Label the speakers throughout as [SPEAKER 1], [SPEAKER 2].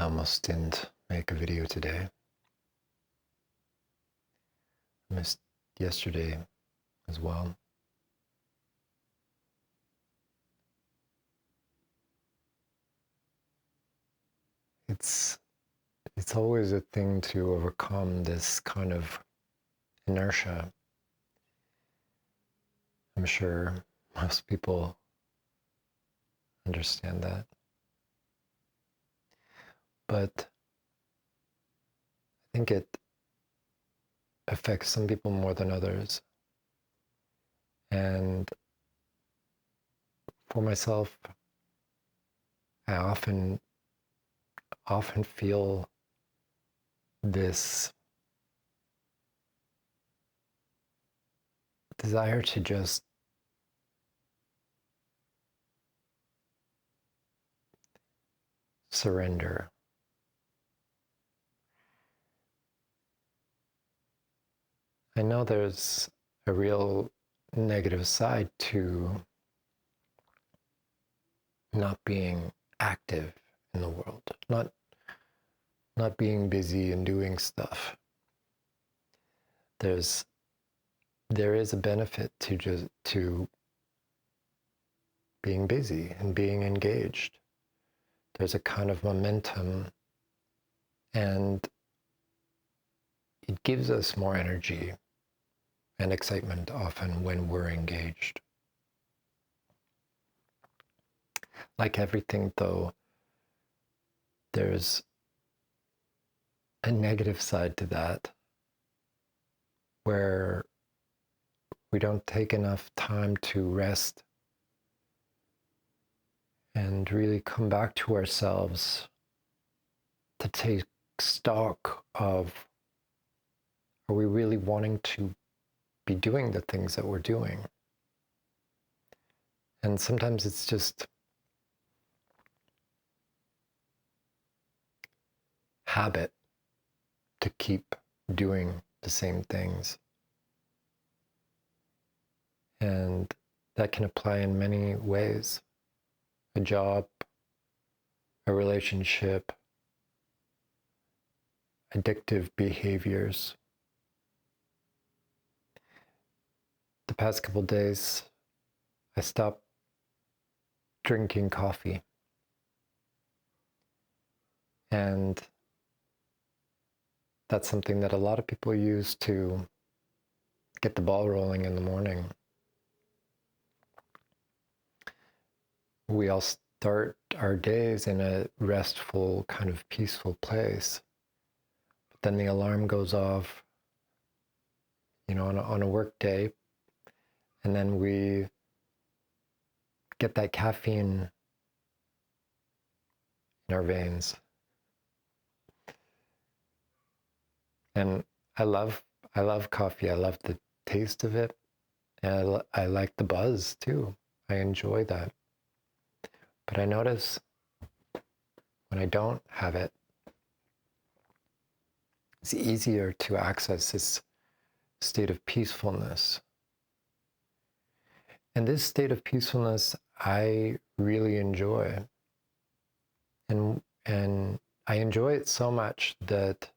[SPEAKER 1] I almost didn't make a video today. I missed yesterday as well. It's always a thing to overcome this kind of inertia. I'm sure most people understand that. But I think it affects some people more than others. And for myself, I often feel this desire to just surrender. I know there's a real negative side to not being active in the world, not being busy and doing stuff. There is a benefit to being busy and being engaged. There's a kind of momentum, and it gives us more energy and excitement often when we're engaged. Like everything, though, there's a negative side to that, where we don't take enough time to rest and really come back to ourselves, to take stock of, are we really wanting to be doing the things that we're doing? And sometimes it's just habit to keep doing the same things. And that can apply in many ways. A job, a relationship, addictive behaviors. The past couple days, I stopped drinking coffee. And that's something that a lot of people use to get the ball rolling in the morning. We all start our days in a restful, kind of peaceful place. But then the alarm goes off, on a work day, and then we get that caffeine in our veins. And I love coffee. I love the taste of it. And I like the buzz too. I enjoy that. But I notice when I don't have it, it's easier to access this state of peacefulness. And this state of peacefulness, I really enjoy. And I enjoy it so much that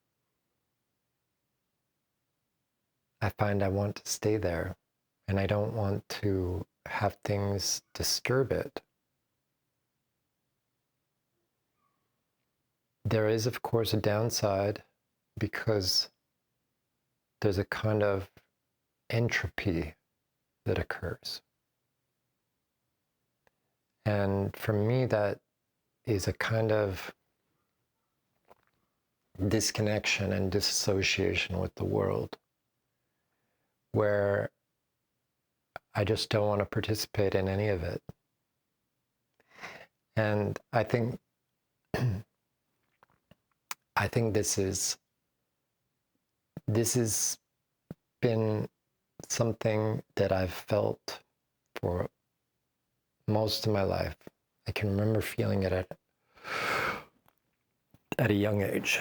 [SPEAKER 1] I find I want to stay there, and I don't want to have things disturb it. There is, of course, a downside, because there's a kind of entropy that occurs. And for me, that is a kind of disconnection and disassociation with the world, where I just don't want to participate in any of it. And I think this has been something that I've felt for most of my life. I can remember feeling it at a young age.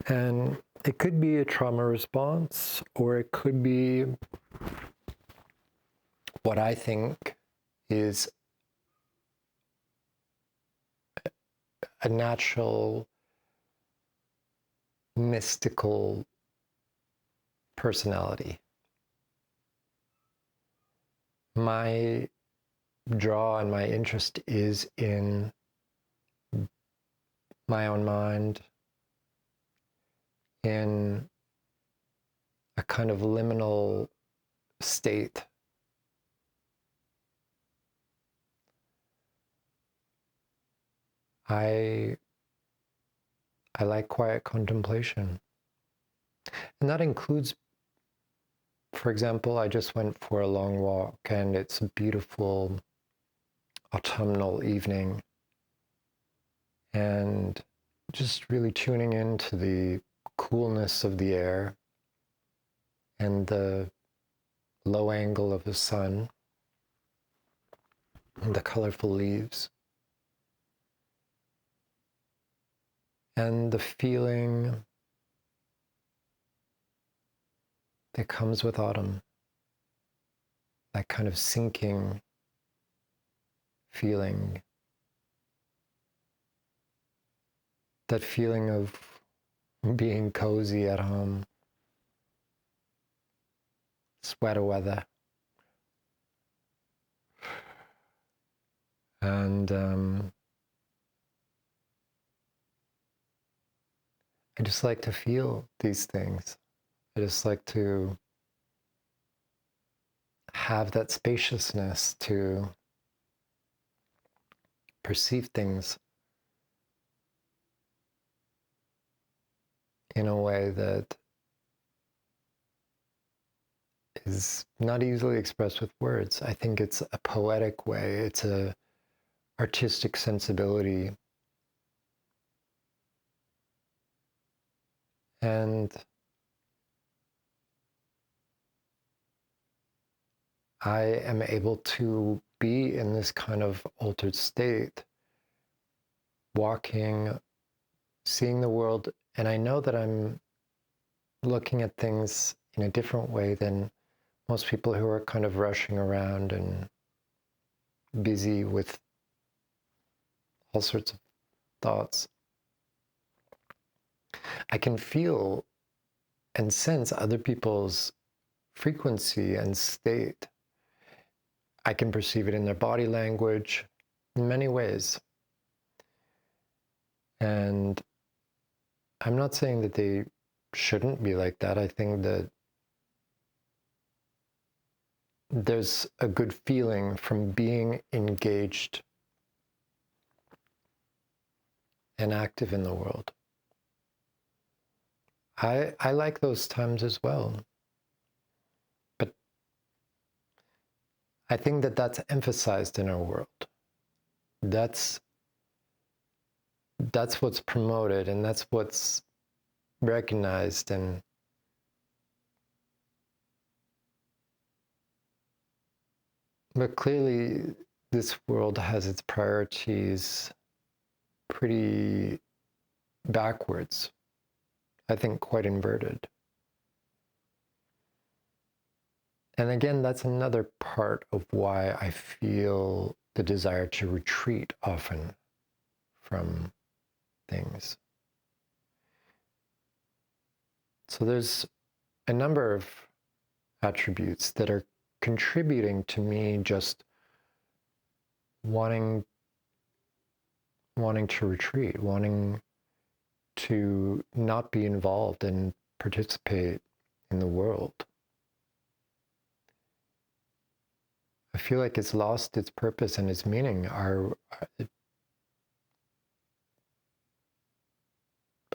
[SPEAKER 1] And it could be a trauma response, or it could be what I think is a natural, mystical personality. My draw and my interest is in my own mind, in a kind of liminal state. I like quiet contemplation. And that includes, for example, I just went for a long walk and it's a beautiful autumnal evening, and just really tuning into the coolness of the air and the low angle of the sun and the colorful leaves and the feeling that comes with autumn, that kind of sinking feeling, that feeling of being cozy at home, sweater weather. And I just like to feel these things. I just like to have that spaciousness to perceive things in a way that is not easily expressed with words. I think it's a poetic way. It's a artistic sensibility. And I am able to be in this kind of altered state, walking, seeing the world, and I know that I'm looking at things in a different way than most people who are kind of rushing around and busy with all sorts of thoughts. I can feel and sense other people's frequency and state. I can perceive it in their body language in many ways. And I'm not saying that they shouldn't be like that. I think that there's a good feeling from being engaged and active in the world. I like those times as well. But I think that that's emphasized in our world. That's what's promoted, and that's what's recognized. And but clearly this world has its priorities pretty backwards. I think quite inverted. And again, that's another part of why I feel the desire to retreat often from things. So there's a number of attributes that are contributing to me just wanting to retreat, wanting to not be involved and participate in the world. I feel like it's lost its purpose and its meaning. Our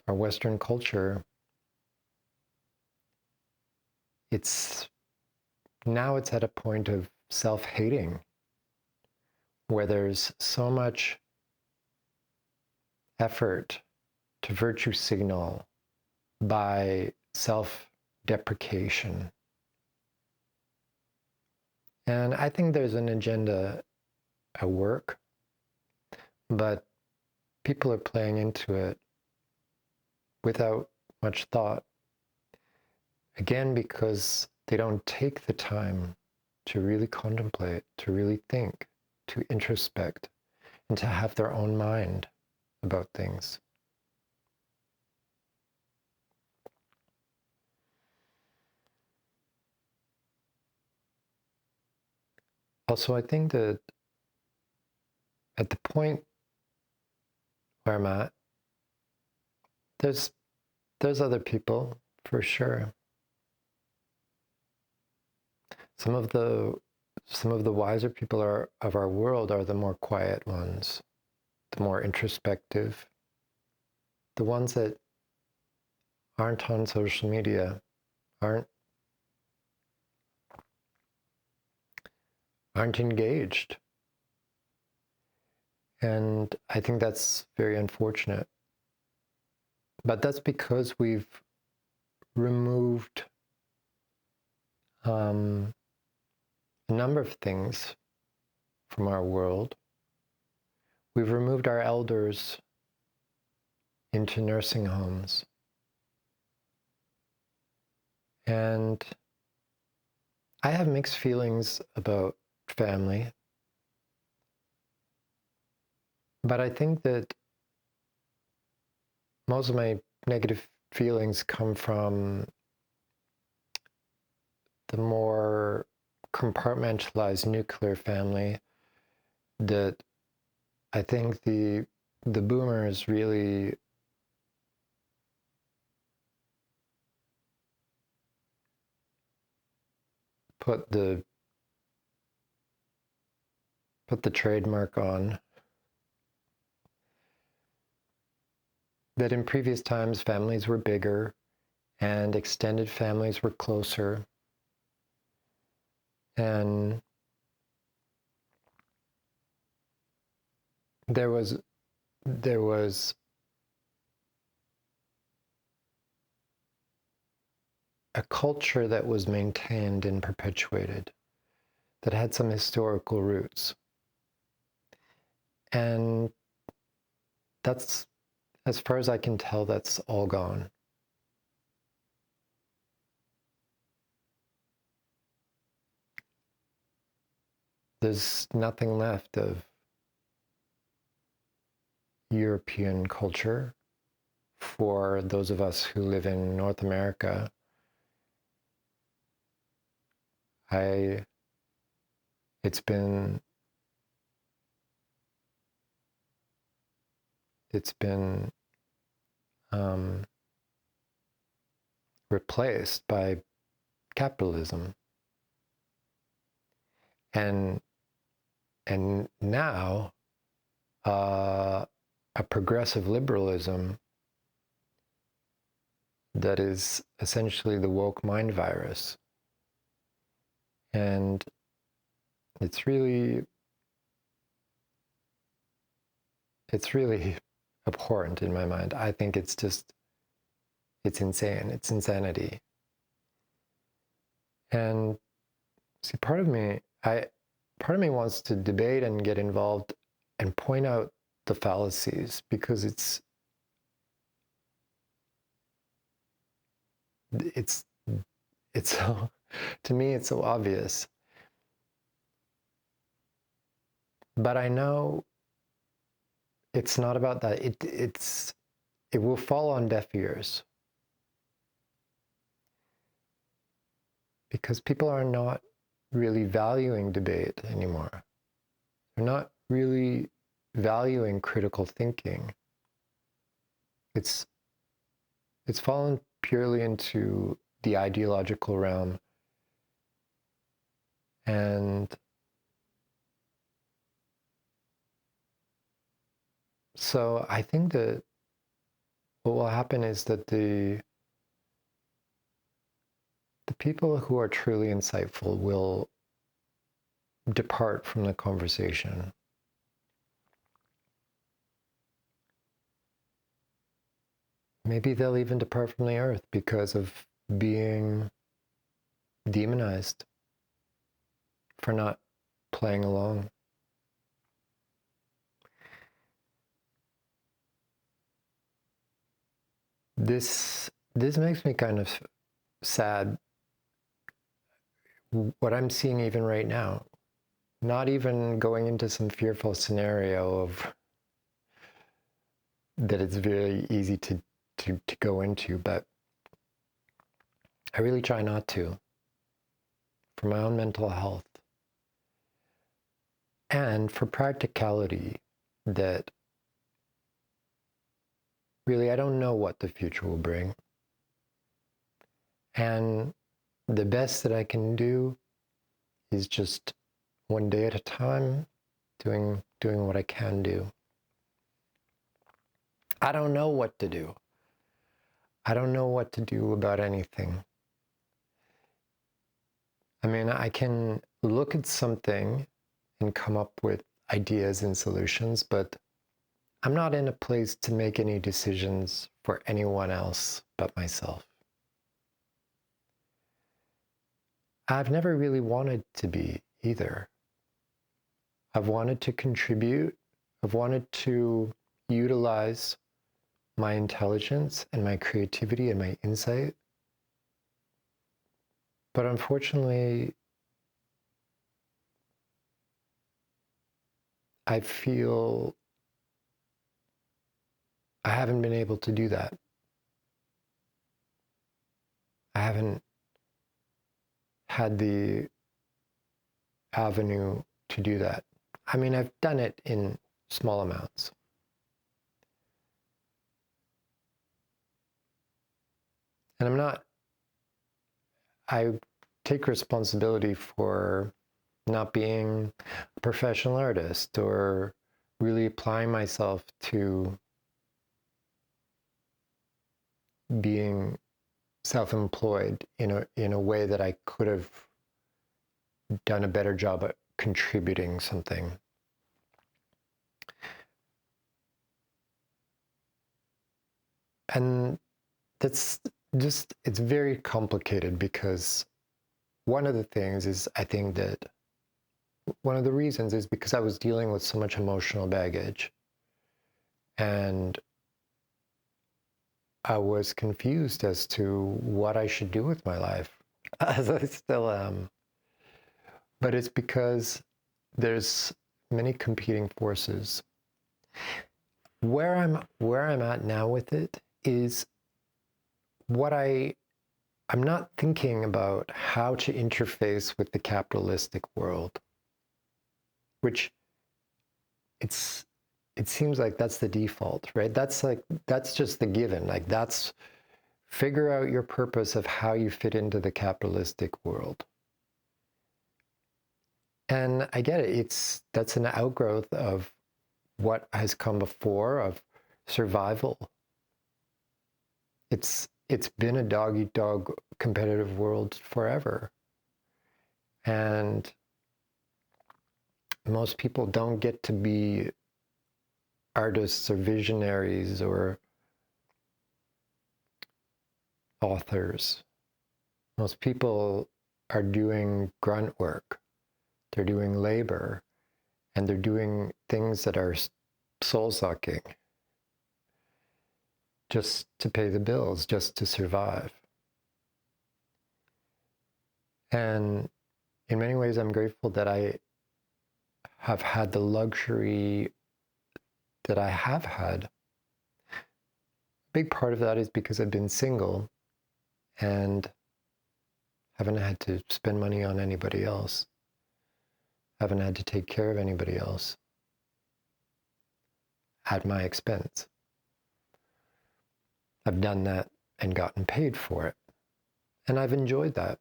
[SPEAKER 1] Western culture, it's at a point of self-hating, where there's so much effort to virtue signal by self-deprecation. And I think there's an agenda at work, but people are playing into it without much thought. Again, because they don't take the time to really contemplate, to really think, to introspect, and to have their own mind about things. Also, I think that at the point where I'm at, there's other people for sure. Some of the wiser people of our world are the more quiet ones, the more introspective, the ones that aren't on social media, aren't engaged. And I think that's very unfortunate. But that's because we've removed a number of things from our world. We've removed our elders into nursing homes. And I have mixed feelings about family. But I think that most of my negative feelings come from the more compartmentalized nuclear family that I think the boomers really put the trademark on. That in previous times families were bigger and extended families were closer, and there was a culture that was maintained and perpetuated that had some historical roots. And that's, as far as I can tell, that's all gone. There's nothing left of European culture for those of us who live in North America. It's been replaced by capitalism, and now a progressive liberalism that is essentially the woke mind virus. And it's really abhorrent in my mind. I think it's insane. It's insanity. And see, part of me wants to debate and get involved and point out the fallacies, because it's so, to me, it's so obvious. But I know it's not about that. It will fall on deaf ears, because people are not really valuing debate anymore. They're not really valuing critical thinking. It's fallen purely into the ideological realm. And so I think that what will happen is that the people who are truly insightful will depart from the conversation. Maybe they'll even depart from the earth because of being demonized for not playing along. This makes me kind of sad, what I'm seeing even right now. Not even going into some fearful scenario of that it's very easy to go into, but I really try not to, for my own mental health and for practicality, that really I don't know what the future will bring. And the best that I can do is just one day at a time, doing what I can do. I don't know what to do. I don't know what to do about anything. I mean, I can look at something and come up with ideas and solutions, but I'm not in a place to make any decisions for anyone else but myself. I've never really wanted to be either. I've wanted to contribute. I've wanted to utilize my intelligence and my creativity and my insight. But unfortunately, I feel I haven't been able to do that. I haven't had the avenue to do that. I mean, I've done it in small amounts. And I take responsibility for not being a professional artist or really applying myself to being self-employed in a way that I could have done a better job at contributing something. And that's just, it's very complicated, because one of the things is, I think that one of the reasons is because I was dealing with so much emotional baggage, and I was confused as to what I should do with my life, as I still am. But it's because there's many competing forces. Where I'm at now with it is I'm not thinking about how to interface with the capitalistic world, which it seems like that's the default, right? That's just the given. Like, that's figure out your purpose of how you fit into the capitalistic world. And I get it. That's an outgrowth of what has come before, of survival. It's been a dog-eat-dog competitive world forever. And most people don't get to be artists or visionaries or authors. Most people are doing grunt work. They're doing labor, and they're doing things that are soul-sucking just to pay the bills, just to survive. And in many ways, I'm grateful that I have had the luxury that I have had. A big part of that is because I've been single and haven't had to spend money on anybody else. Haven't had to take care of anybody else at my expense. I've done that and gotten paid for it. And I've enjoyed that.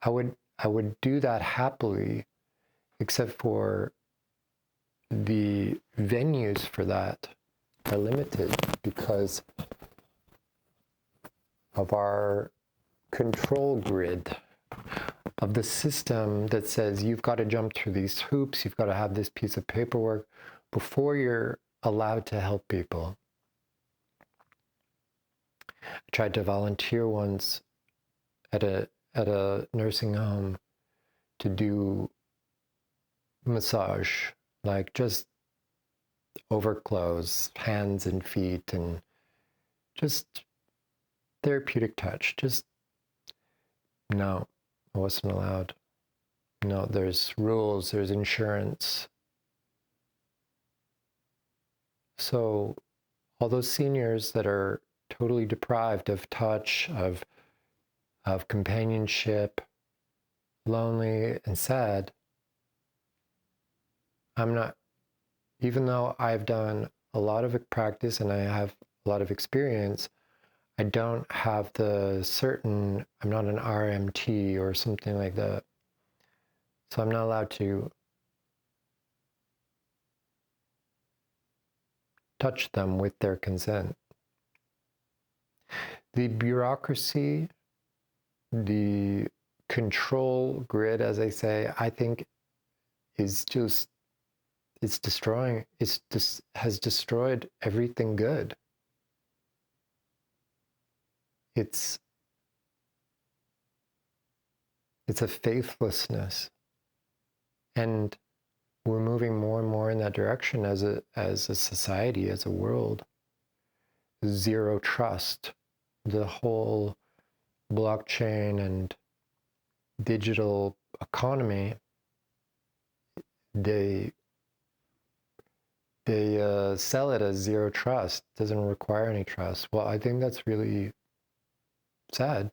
[SPEAKER 1] I would do that happily, except for the venues for that are limited because of our control grid, of the system that says you've got to jump through these hoops, you've got to have this piece of paperwork before you're allowed to help people. I tried to volunteer once at a nursing home to do massage, like just over clothes, hands and feet, and just therapeutic touch. Just, no, I wasn't allowed. No, there's rules, there's insurance. So all those seniors that are totally deprived of touch, of companionship, lonely and sad, I'm not, even though I've done a lot of practice and I have a lot of experience, I don't have the certain, I'm not an RMT or something like that. So I'm not allowed to touch them with their consent. The bureaucracy, the control grid, as I say, I think is just, it's destroying, has destroyed everything good. It's a faithlessness. And we're moving more and more in that direction as a society, as a world. Zero trust. The whole blockchain and digital economy, they sell it as zero trust. Doesn't require any trust. Well, I think that's really sad.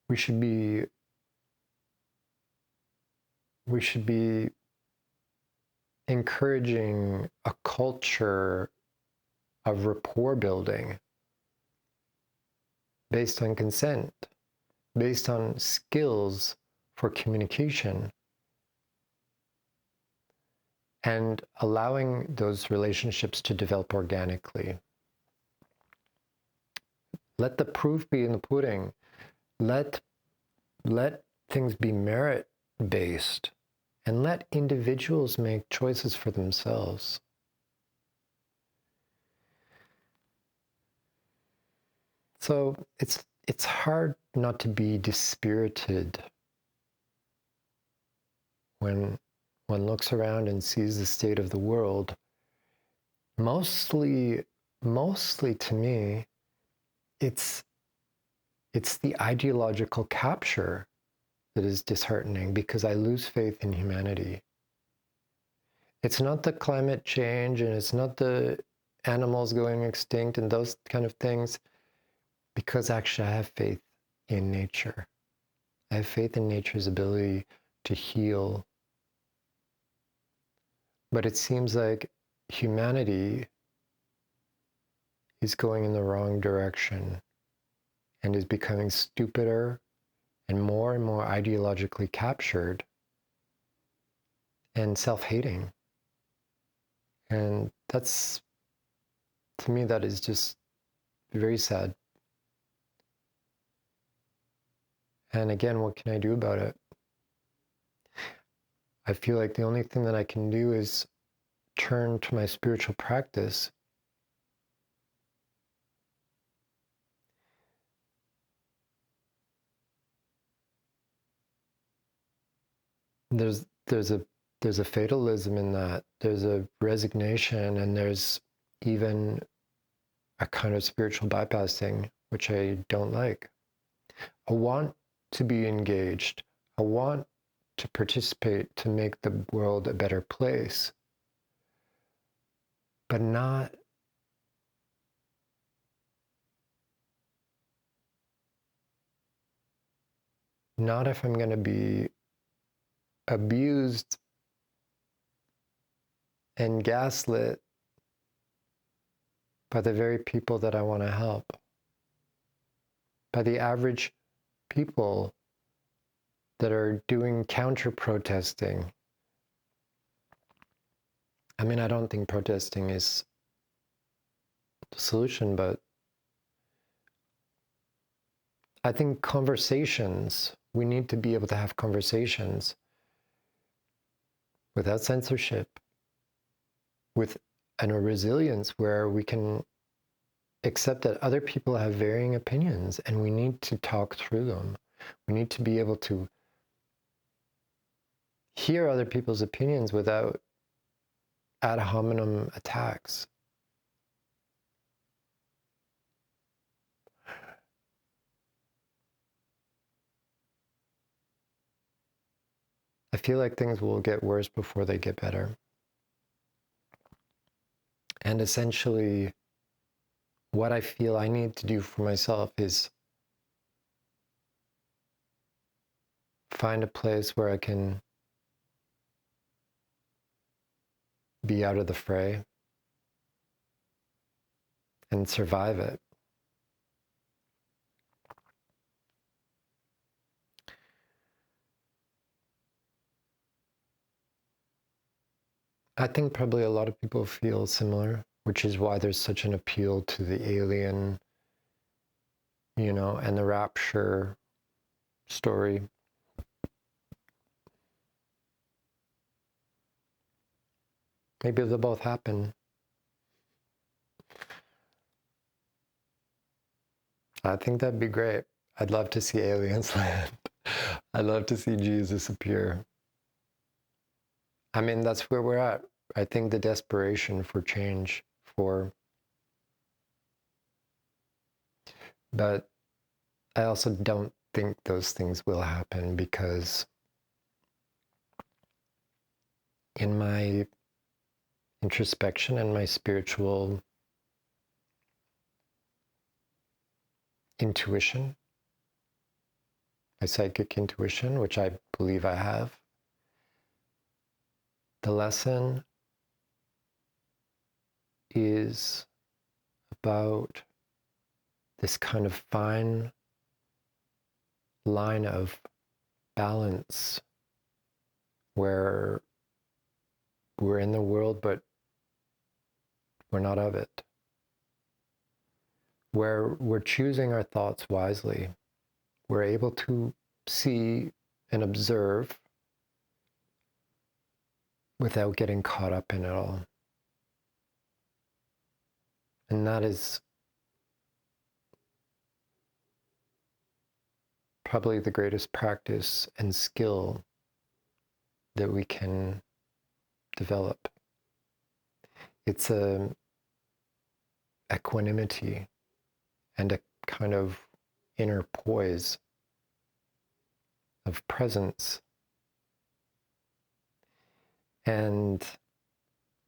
[SPEAKER 1] We should be encouraging a culture of rapport building based on consent, based on skills for communication, and allowing those relationships to develop organically. Let the proof be in the pudding. Let things be merit-based, and let individuals make choices for themselves. So it's hard not to be dispirited when one looks around and sees the state of the world. Mostly to me, it's the ideological capture that is disheartening, because I lose faith in humanity. It's not the climate change, and it's not the animals going extinct and those kind of things, because actually I have faith in nature. I have faith in nature's ability to heal. But it seems like humanity is going in the wrong direction and is becoming stupider and more ideologically captured and self-hating. And that's, to me, that is just very sad. And again, what can I do about it? I feel like the only thing that I can do is turn to my spiritual practice. There's a fatalism in that. There's a resignation, and there's even a kind of spiritual bypassing, which I don't like. I want to be engaged. I want to participate to make the world a better place, but not if I'm going to be abused and gaslit by the very people that I want to help, by the average people that are doing counter-protesting. I mean, I don't think protesting is the solution, but I think conversations, we need to be able to have conversations without censorship, with a resilience where we can accept that other people have varying opinions, and we need to talk through them. We need to be able to hear other people's opinions without ad hominem attacks. I feel like things will get worse before they get better. And essentially, what I feel I need to do for myself is find a place where I can be out of the fray and survive it. I think probably a lot of people feel similar, which is why there's such an appeal to the alien, and the rapture story. Maybe they'll both happen. I think that'd be great. I'd love to see aliens land. I'd love to see Jesus appear. I mean, that's where we're at. I think the desperation for change, but I also don't think those things will happen because in my introspection and my spiritual intuition, my psychic intuition, which I believe I have, the lesson is about this kind of fine line of balance where we're in the world, but we're not of it. Where we're choosing our thoughts wisely. We're able to see and observe without getting caught up in it all. And that is probably the greatest practice and skill that we can develop. It's a equanimity and a kind of inner poise of presence. And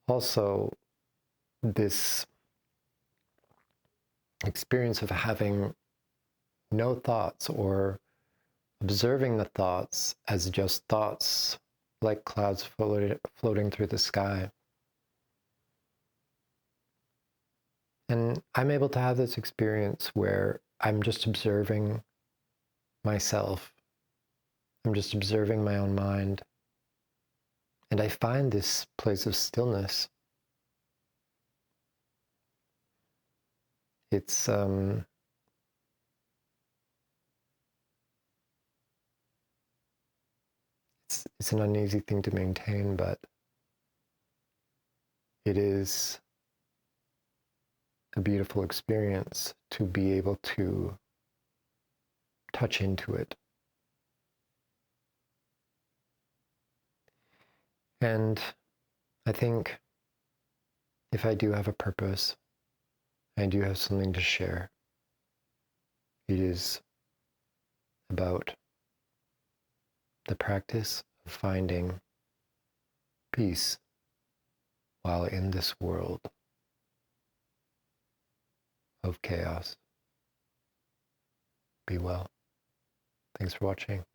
[SPEAKER 1] also this experience of having no thoughts or observing the thoughts as just thoughts, like clouds floating through the sky. And I'm able to have this experience where I'm just observing myself. I'm just observing my own mind. And I find this place of stillness. It's an uneasy thing to maintain, but it is a beautiful experience to be able to touch into it. And I think if I do have a purpose, I do have something to share, it is about the practice of finding peace while in this world of chaos. Be well. Thanks for watching.